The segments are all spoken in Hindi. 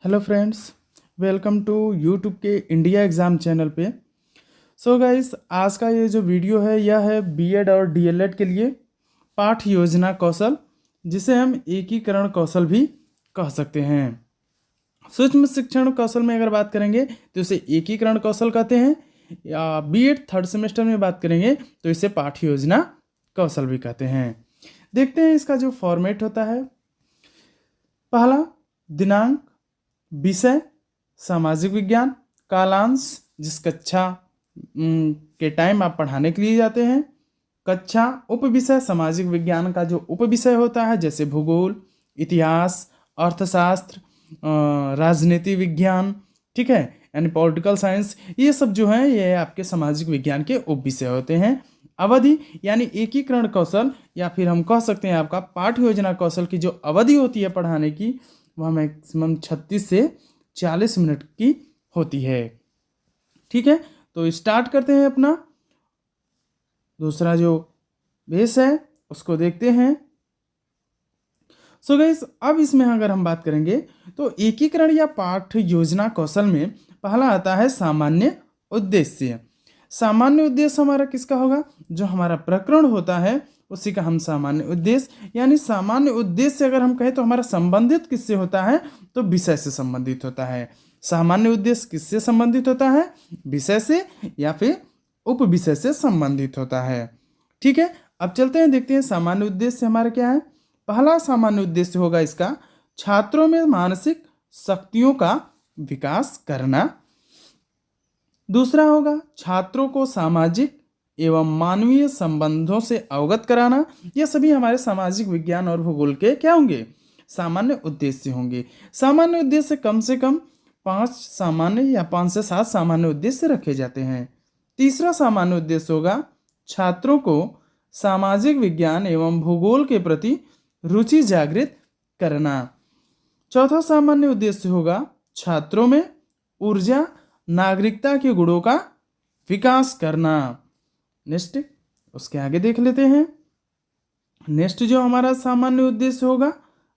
Hello friends, welcome to YouTube के इंडिया एग्ज़ाम चैनल पे। सो गाइस, आज का ये जो वीडियो है यह है बीएड और डीएलएड के लिए पाठ योजना कौशल, जिसे हम एकीकरण कौशल भी कह सकते हैं। सूक्ष्म शिक्षण कौशल में अगर बात करेंगे तो इसे एकीकरण कौशल कहते हैं, या बीएड थर्ड सेमेस्टर में बात करेंगे तो इसे पाठ योजना कौशल भी कहते हैं। देखते हैं इसका जो फॉर्मेट होता है। पहला, दिनांक, विषय सामाजिक विज्ञान, कालांश जिस कक्षा के टाइम आप पढ़ाने के लिए जाते हैं, कक्षा, उप विषय सामाजिक विज्ञान का जो उप विषय होता है जैसे भूगोल, इतिहास, अर्थशास्त्र, राजनीति विज्ञान, ठीक है, यानी पॉलिटिकल साइंस, ये सब जो है ये आपके सामाजिक विज्ञान के उप विषय होते हैं। अवधि यानी एकीकरण कौशल, या फिर हम कह सकते हैं आपका पाठ योजना कौशल की जो अवधि होती है पढ़ाने की, वह मैक्सिमम 36 से 40 मिनट की होती है। ठीक है, तो स्टार्ट करते हैं अपना दूसरा जो बेस है उसको देखते हैं। सो गाइस, अब इसमें अगर हम बात करेंगे तो एकीकरण या पाठ योजना कौशल में पहला आता है सामान्य उद्देश्य। सामान्य उद्देश्य हमारा किसका होगा? जो हमारा प्रकरण होता है उसी का हम सामान्य उद्देश्य, यानी सामान्य उद्देश्य अगर हम कहें तो हमारा संबंधित किससे होता है? तो विषय से संबंधित होता है। सामान्य उद्देश्य किससे संबंधित होता है? विषय से या फिर उप विषय से संबंधित होता है। ठीक है, अब चलते हैं, देखते हैं सामान्य उद्देश्य हमारा क्या है। पहला सामान्य उद्देश्य होगा इसका छात्रों में मानसिक शक्तियों का विकास करना। दूसरा होगा छात्रों को सामाजिक एवं मानवीय संबंधों से अवगत कराना। ये सभी हमारे सामाजिक विज्ञान और भूगोल के क्या होंगे? सामान्य उद्देश्य होंगे। सामान्य उद्देश्य कम से कम 5 सामान्य या 5 से 7 सामान्य उद्देश्य रखे जाते हैं। तीसरा सामान्य उद्देश्य होगा छात्रों को सामाजिक विज्ञान एवं भूगोल के प्रति रुचि जागृत करना। चौथा सामान्य उद्देश्य होगा छात्रों में ऊर्जा, नागरिकता के गुणों का विकास करना। नेक्स्ट, उसके आगे देख लेते हैं। नेक्स्ट जो हमारा सामान्य उद्देश्य होगा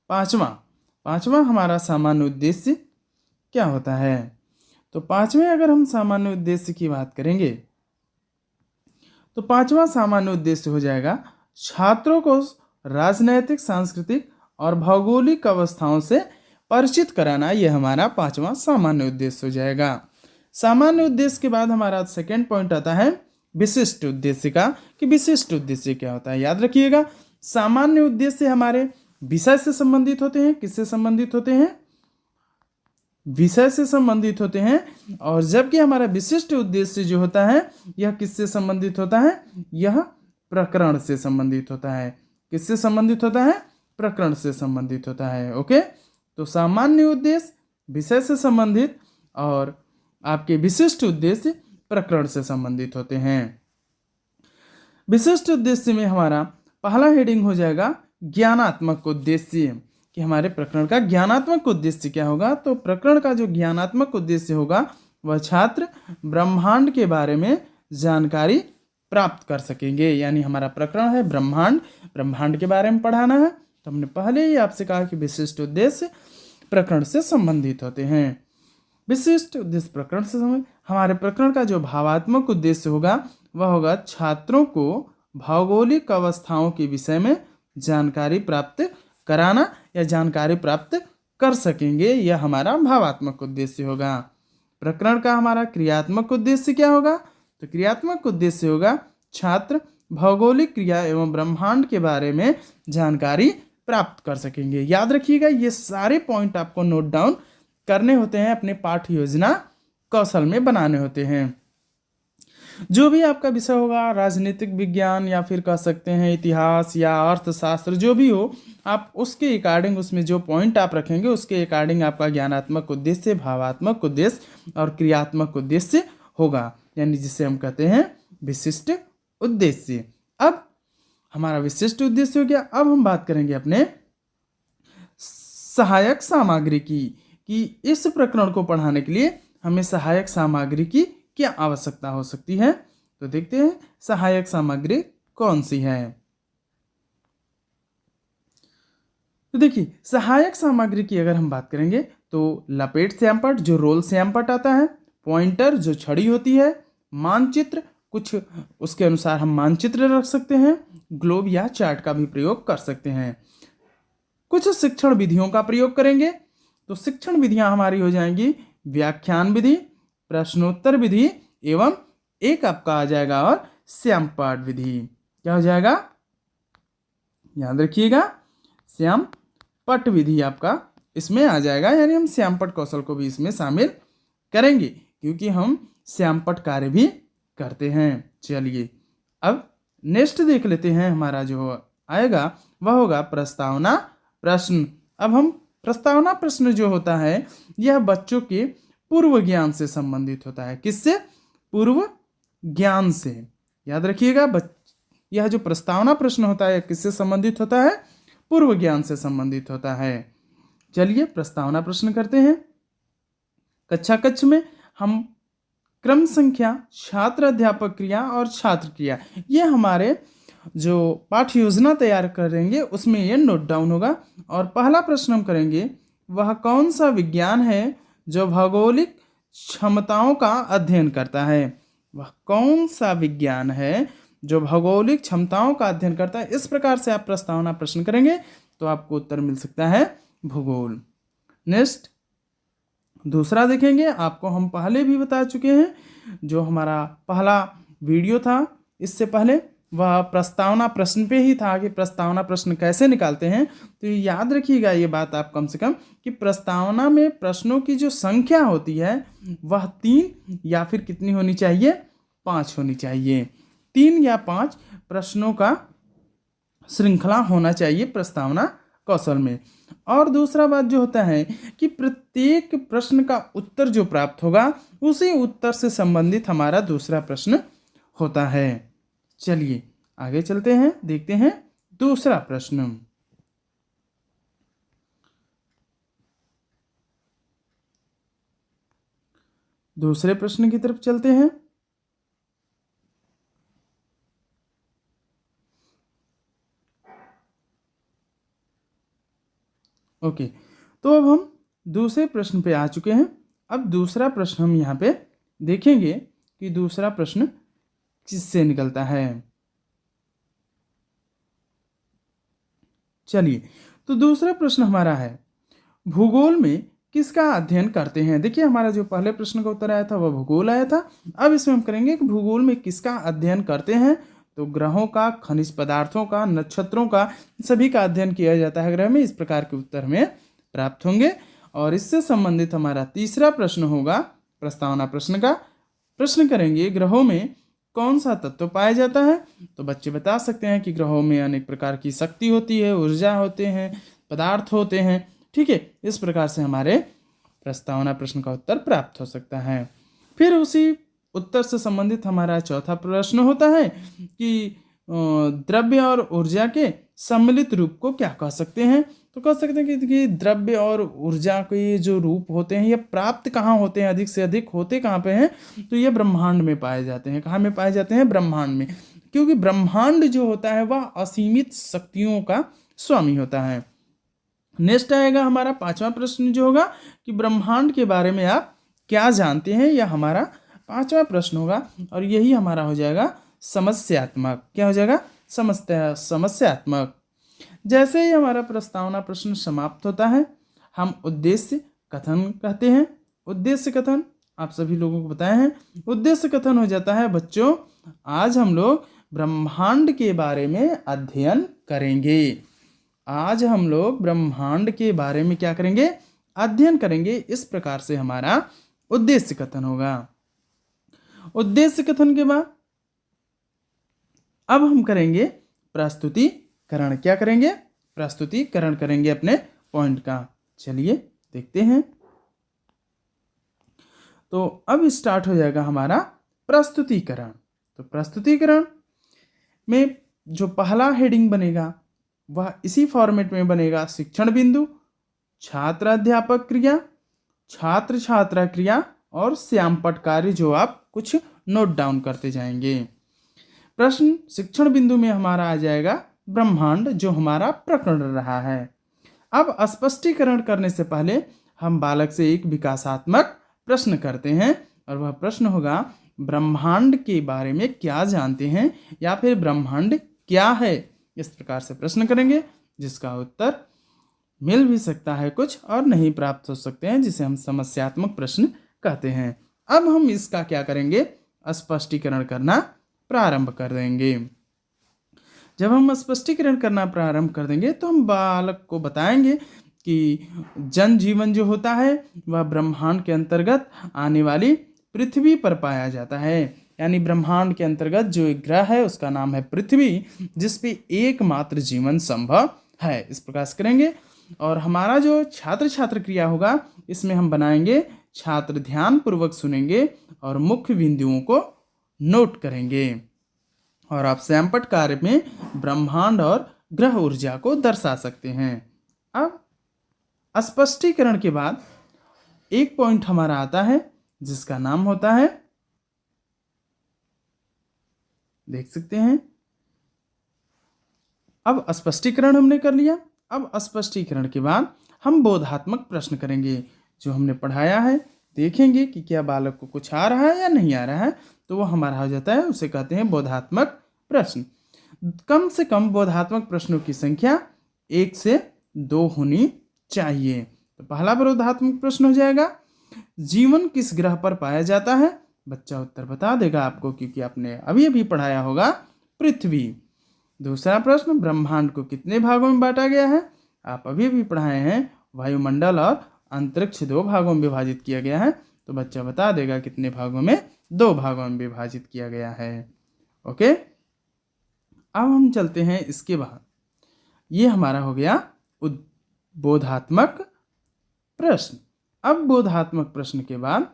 पांचवा हमारा सामान्य उद्देश्य क्या होता है? तो पांचवें अगर हम सामान्य उद्देश्य की बात करेंगे तो पांचवा सामान्य उद्देश्य हो जाएगा छात्रों को राजनैतिक, सांस्कृतिक और भौगोलिक अवस्थाओं से परिचित कराना। यह हमारा पांचवा सामान्य उद्देश्य हो जाएगा। सामान्य उद्देश्य के बाद हमारा सेकंड पॉइंट आता है विशिष्ट उद्देश्य का, कि विशिष्ट उद्देश्य क्या होता है। याद रखिएगा, सामान्य उद्देश्य हमारे विषय से संबंधित होते हैं। किससे संबंधित होते हैं? विषय से संबंधित होते हैं। और जबकि हमारा विशिष्ट उद्देश्य जो होता है यह किससे संबंधित होता है? यह प्रकरण से संबंधित होता है। किससे संबंधित होता है? प्रकरण से संबंधित होता है। ओके, तो सामान्य उद्देश्य विषय से संबंधित और आपके विशिष्ट उद्देश्य प्रकरण से संबंधित होते हैं। विशिष्ट उद्देश्य में हमारा पहला हेडिंग हो जाएगा ज्ञानात्मक उद्देश्य, कि हमारे प्रकरण का ज्ञानात्मक उद्देश्य क्या होगा? तो प्रकरण का जो ज्ञानात्मक उद्देश्य होगा वह छात्र ब्रह्मांड के बारे में जानकारी प्राप्त कर सकेंगे। यानी हमारा प्रकरण है ब्रह्मांड के बारे में पढ़ाना है। तो हमने पहले ही आपसे कहा कि विशिष्ट उद्देश्य प्रकरण से संबंधित होते हैं। विशिष्ट उद्देश्य प्रकरण से संबंधित। हमारे प्रकरण का जो भावात्मक उद्देश्य होगा वह होगा छात्रों को भौगोलिक अवस्थाओं के विषय में जानकारी प्राप्त कराना, या जानकारी प्राप्त कर सकेंगे। यह हमारा भावात्मक उद्देश्य होगा। प्रकरण का हमारा क्रियात्मक उद्देश्य क्या होगा? तो क्रियात्मक उद्देश्य होगा छात्र भौगोलिक क्रिया एवं ब्रह्मांड के बारे में जानकारी प्राप्त कर सकेंगे। याद रखिएगा, ये सारे पॉइंट आपको नोट डाउन करने होते हैं, अपने पाठ योजना कौशल में बनाने होते हैं। जो भी आपका विषय होगा, राजनीतिक विज्ञान या फिर कह सकते हैं इतिहास या अर्थशास्त्र, जो भी हो, आप उसके अकॉर्डिंग उसमें जो पॉइंट आप रखेंगे उसके अकॉर्डिंग आपका ज्ञानात्मक उद्देश्य, भावात्मक उद्देश्य और क्रियात्मक उद्देश्य होगा, यानी जिसे हम कहते हैं विशिष्ट उद्देश्य। अब हमारा विशिष्ट उद्देश्य हो गया। अब हम बात करेंगे अपने सहायक सामग्री की, कि इस प्रकरण को पढ़ाने के लिए हमें सहायक सामग्री की क्या आवश्यकता हो सकती है। तो देखते हैं सहायक सामग्री कौन सी है। तो देखिए सहायक सामग्री की अगर हम बात करेंगे तो लपेट श्यामपट्ट जो रोल श्यामपट्ट आता है, पॉइंटर जो छड़ी होती है, मानचित्र कुछ उसके अनुसार हम मानचित्र रख सकते हैं, ग्लोब या चार्ट का भी प्रयोग कर सकते हैं। कुछ शिक्षण विधियों का प्रयोग करेंगे तो शिक्षण विधियां हमारी हो जाएंगी व्याख्यान विधि, प्रश्नोत्तर विधि एवं एक आपका आ जाएगा और श्यामपट्ट विधि। क्या हो जाएगा, याद रखिएगा, श्यामपट्ट विधि आपका इसमें आ जाएगा, यानी हम श्यामपट्ट कौशल को भी इसमें शामिल करेंगे क्योंकि हम श्यामपट्ट कार्य भी करते हैं। चलिए अब नेक्स्ट देख लेते हैं, हमारा जो आएगा वह होगा प्रस्तावना प्रश्न। अब हम प्रस्तावना प्रश्न जो होता है यह बच्चों के पूर्व ज्ञान से संबंधित होता है। किससे? पूर्व ज्ञान से। याद रखिएगा यह जो प्रस्तावना प्रश्न होता है किससे संबंधित होता है? पूर्व ज्ञान से संबंधित होता है। चलिए प्रस्तावना प्रश्न करते हैं। कक्षा कक्ष में हम क्रम संख्या, छात्र अध्यापक क्रिया और छात्र क्रिया, ये हमारे जो पाठ्य योजना तैयार करेंगे उसमें ये नोट डाउन होगा। और पहला प्रश्न हम करेंगे, वह कौन सा विज्ञान है जो भौगोलिक क्षमताओं का अध्ययन करता है? वह कौन सा विज्ञान है जो भौगोलिक क्षमताओं का अध्ययन करता है? इस प्रकार से आप प्रस्तावना प्रश्न करेंगे तो आपको उत्तर मिल सकता है भूगोल। नेक्स्ट दूसरा देखेंगे, आपको हम पहले भी बता चुके हैं, जो हमारा पहला वीडियो था इससे पहले वह प्रस्तावना प्रश्न पे ही था कि प्रस्तावना प्रश्न कैसे निकालते हैं। तो याद रखिएगा ये बात आप कम से कम कि प्रस्तावना में प्रश्नों की जो संख्या होती है वह 3 या फिर कितनी होनी चाहिए? 5 होनी चाहिए। 3 या 5 प्रश्नों का श्रृंखला होना चाहिए प्रस्तावना कौशल में। और दूसरा बात जो होता है कि प्रत्येक प्रश्न का उत्तर जो प्राप्त होगा उसी उत्तर से संबंधित हमारा दूसरा प्रश्न होता है। चलिए आगे चलते हैं, देखते हैं दूसरा प्रश्न। दूसरे प्रश्न की तरफ चलते हैं। ओके, तो अब हम दूसरे प्रश्न पे आ चुके हैं। अब दूसरा प्रश्न हम यहाँ पे देखेंगे कि दूसरा प्रश्न किससे निकलता है। चलिए, तो दूसरा प्रश्न हमारा है, भूगोल में किसका अध्ययन करते हैं? देखिए हमारा जो पहले प्रश्न का उत्तर आया था वह भूगोल आया था। अब इसमें हम करेंगे कि भूगोल में किसका अध्ययन करते हैं, तो ग्रहों का, खनिज पदार्थों का, नक्षत्रों का, सभी का अध्ययन किया जाता है ग्रह में। इस प्रकार के उत्तर में प्राप्त होंगे। और इससे संबंधित हमारा तीसरा प्रश्न होगा प्रस्तावना प्रश्न का। प्रश्न करेंगे, ग्रहों में कौन सा तत्व पाया जाता है? तो बच्चे बता सकते हैं कि ग्रहों में अनेक प्रकार की शक्ति होती है, ऊर्जा होते हैं, पदार्थ होते हैं। ठीक है, इस प्रकार से हमारे प्रस्तावना प्रश्न का उत्तर प्राप्त हो सकता है। फिर उसी उत्तर से संबंधित हमारा चौथा प्रश्न होता है कि द्रव्य और ऊर्जा के सम्मिलित रूप को क्या कह सकते हैं? तो कह सकते हैं कि द्रव्य और ऊर्जा के जो रूप होते हैं ये प्राप्त कहाँ होते हैं, अधिक से अधिक होते कहाँ पे हैं? तो ये ब्रह्मांड में पाए जाते हैं। कहाँ में पाए जाते हैं? ब्रह्मांड में, क्योंकि ब्रह्मांड जो होता है वह असीमित शक्तियों का स्वामी होता है। नेक्स्ट आएगा हमारा पांचवा प्रश्न जो होगा कि ब्रह्मांड के बारे में आप क्या जानते हैं, यह हमारा पांचवा प्रश्न होगा। और यही हमारा हो जाएगा समस्यात्मक। क्या हो जाएगा? समस्यात्मक। जैसे ही हमारा प्रस्तावना प्रश्न समाप्त होता है हम उद्देश्य कथन कहते हैं। उद्देश्य कथन आप सभी लोगों को बताए हैं। उद्देश्य कथन हो जाता है, बच्चों आज हम लोग ब्रह्मांड के बारे में अध्ययन करेंगे। आज हम लोग ब्रह्मांड के बारे में क्या करेंगे? अध्ययन करेंगे। इस प्रकार से हमारा उद्देश्य कथन होगा। उद्देश्य कथन के बाद अब हम करेंगे प्रस्तुतिकरण। क्या करेंगे? प्रस्तुतिकरण करेंगे अपने पॉइंट का। चलिए देखते हैं। तो अब स्टार्ट हो जाएगा हमारा प्रस्तुतिकरण। तो प्रस्तुतिकरण में जो पहला हेडिंग बनेगा वह इसी फॉर्मेट में बनेगा, शिक्षण बिंदु, छात्र अध्यापक क्रिया, छात्र छात्रा क्रिया और श्यामपट्ट कार्य, जो आप कुछ नोट डाउन करते जाएंगे। प्रश्न शिक्षण बिंदु में हमारा आ जाएगा ब्रह्मांड, जो हमारा प्रकरण रहा है। अब स्पष्टीकरण करने से पहले हम बालक से एक विकासात्मक प्रश्न करते हैं और वह प्रश्न होगा ब्रह्मांड के बारे में क्या जानते हैं या फिर ब्रह्मांड क्या है। इस प्रकार से प्रश्न करेंगे जिसका उत्तर मिल भी सकता है कुछ और नहीं प्राप्त हो सकते हैं, जिसे हम समस्यात्मक प्रश्न कहते हैं। अब हम इसका क्या करेंगे, स्पष्टीकरण करना प्रारंभ कर देंगे। जब हम स्पष्टीकरण करना प्रारंभ कर देंगे तो हम बालक को बताएंगे कि जन जीवन जो होता है वह ब्रह्मांड के अंतर्गत आने वाली पृथ्वी पर पाया जाता है। यानी ब्रह्मांड के अंतर्गत जो एक ग्रह है उसका नाम है पृथ्वी, जिस पे एकमात्र जीवन संभव है। इस प्रकार से करेंगे। और हमारा जो छात्र छात्र क्रिया होगा इसमें हम बनाएंगे, छात्र ध्यान पूर्वक सुनेंगे और मुख्य बिंदुओं को नोट करेंगे। और आप सैंपट कार्य में ब्रह्मांड और ग्रह ऊर्जा को दर्शा सकते हैं। अब स्पष्टीकरण के बाद एक पॉइंट हमारा आता है जिसका नाम होता है, देख सकते हैं। अब स्पष्टीकरण हमने कर लिया। अब स्पष्टीकरण के बाद हम बोधात्मक प्रश्न करेंगे। जो हमने पढ़ाया है देखेंगे कि क्या बालक को कुछ आ रहा है या नहीं आ रहा है, तो वो हमारा हो जाता है, उसे कहते हैं बोधात्मक प्रश्न। कम से कम बोधात्मक प्रश्नों की संख्या 1 से 2 होनी चाहिए। तो पहला बोधात्मक प्रश्न हो जाएगा, जीवन किस ग्रह पर पाया जाता है। बच्चा उत्तर बता देगा आपको, क्योंकि आपने अभी अभी पढ़ाया होगा पृथ्वी। दूसरा प्रश्न, ब्रह्मांड को कितने भागों में बांटा गया है। आप अभी अभी पढ़ाए हैं वायुमंडल और अंतरिक्ष 2 भागों में विभाजित किया गया है। तो बच्चा बता देगा कितने भागों में, 2 भागों में विभाजित किया गया है। ओके, अब हम चलते हैं इसके बाद। ये हमारा हो गया बोधात्मक प्रश्न। अब बोधात्मक प्रश्न के बाद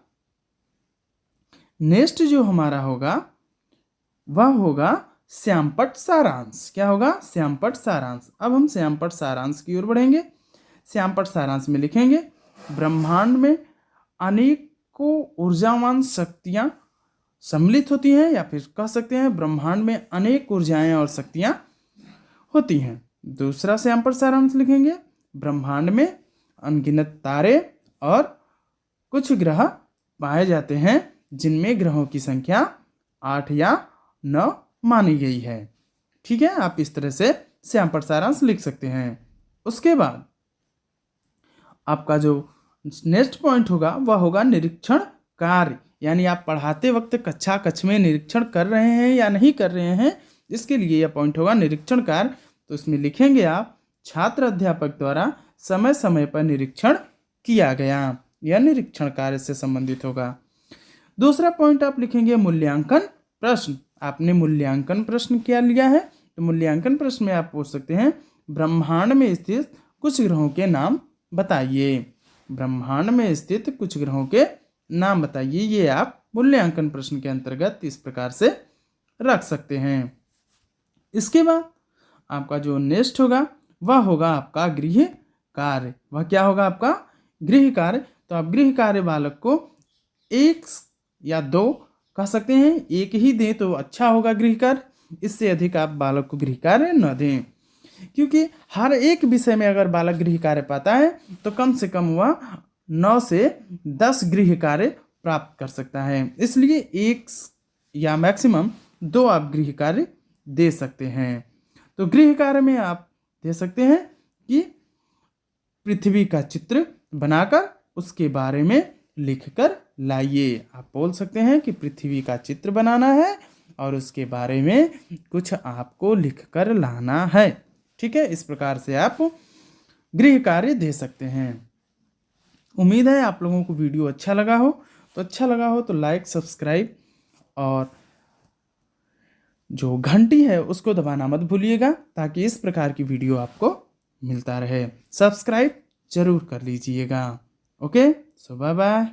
नेक्स्ट जो हमारा होगा वह होगा श्यामपट्ट सारांश। क्या होगा, श्यामपट्ट सारांश। अब हम श्यामपट्ट सारांश की ओर बढ़ेंगे। श्यामपट्ट सारांश में लिखेंगे, ब्रह्मांड में अनेकों ऊर्जावान शक्तियां सम्मिलित होती हैं, या फिर कह सकते हैं ब्रह्मांड में अनेक ऊर्जाएं और शक्तियां होती हैं। दूसरा श्यामपट्ट सारांश लिखेंगे, ब्रह्मांड में अनगिनत तारे और कुछ ग्रह पाए जाते हैं, जिनमें ग्रहों की संख्या 8 या 9 मानी गई है। ठीक है, आप इस तरह से श्यामपट्ट सारांश लिख सकते हैं। उसके बाद आपका जो नेक्स्ट पॉइंट होगा वह होगा निरीक्षण कार्य। यानी आप पढ़ाते वक्त कक्ष में निरीक्षण कर रहे हैं या नहीं कर रहे हैं, इसके लिए यह पॉइंट होगा निरीक्षण कार्य। तो इसमें लिखेंगे आप, छात्र अध्यापक द्वारा समय समय पर निरीक्षण किया गया। यह निरीक्षण कार्य से संबंधित होगा। दूसरा पॉइंट आप लिखेंगे मूल्यांकन प्रश्न। आपने मूल्यांकन प्रश्न क्या लिया है, तो मूल्यांकन प्रश्न में आप पूछ सकते हैं, ब्रह्मांड में स्थित कुछ ग्रहों के नाम बताइए। ब्रह्मांड में स्थित कुछ ग्रहों के नाम बताइए। ये आप मूल्यांकन प्रश्न के अंतर्गत इस प्रकार से रख सकते हैं। इसके बाद आपका जो नेक्स्ट होगा वह होगा आपका गृह कार्य। वह क्या होगा, आपका गृह कार्य। तो आप गृह कार्य बालक को 1 या 2 कह सकते हैं, एक ही दें तो अच्छा होगा गृह कार्य। इससे अधिक आप बालक को गृह कार्य न दें, क्योंकि हर एक विषय में अगर बालक गृह कार्य पाता है तो कम से कम वह 9 से 10 गृह कार्य प्राप्त कर सकता है। इसलिए 1 या मैक्सिमम 2 आप गृह कार्य दे सकते हैं। तो गृह कार्य में आप दे सकते हैं कि पृथ्वी का चित्र बनाकर उसके बारे में लिखकर लाइए। आप बोल सकते हैं कि पृथ्वी का चित्र बनाना है और उसके बारे में कुछ आपको लिखकर लाना है। ठीक है, इस प्रकार से आप गृह कार्य दे सकते हैं। उम्मीद है आप लोगों को वीडियो अच्छा लगा हो। तो अच्छा लगा हो तो लाइक, सब्सक्राइब और जो घंटी है उसको दबाना मत भूलिएगा, ताकि इस प्रकार की वीडियो आपको मिलता रहे। सब्सक्राइब जरूर कर लीजिएगा। ओके, सो बाय बाय।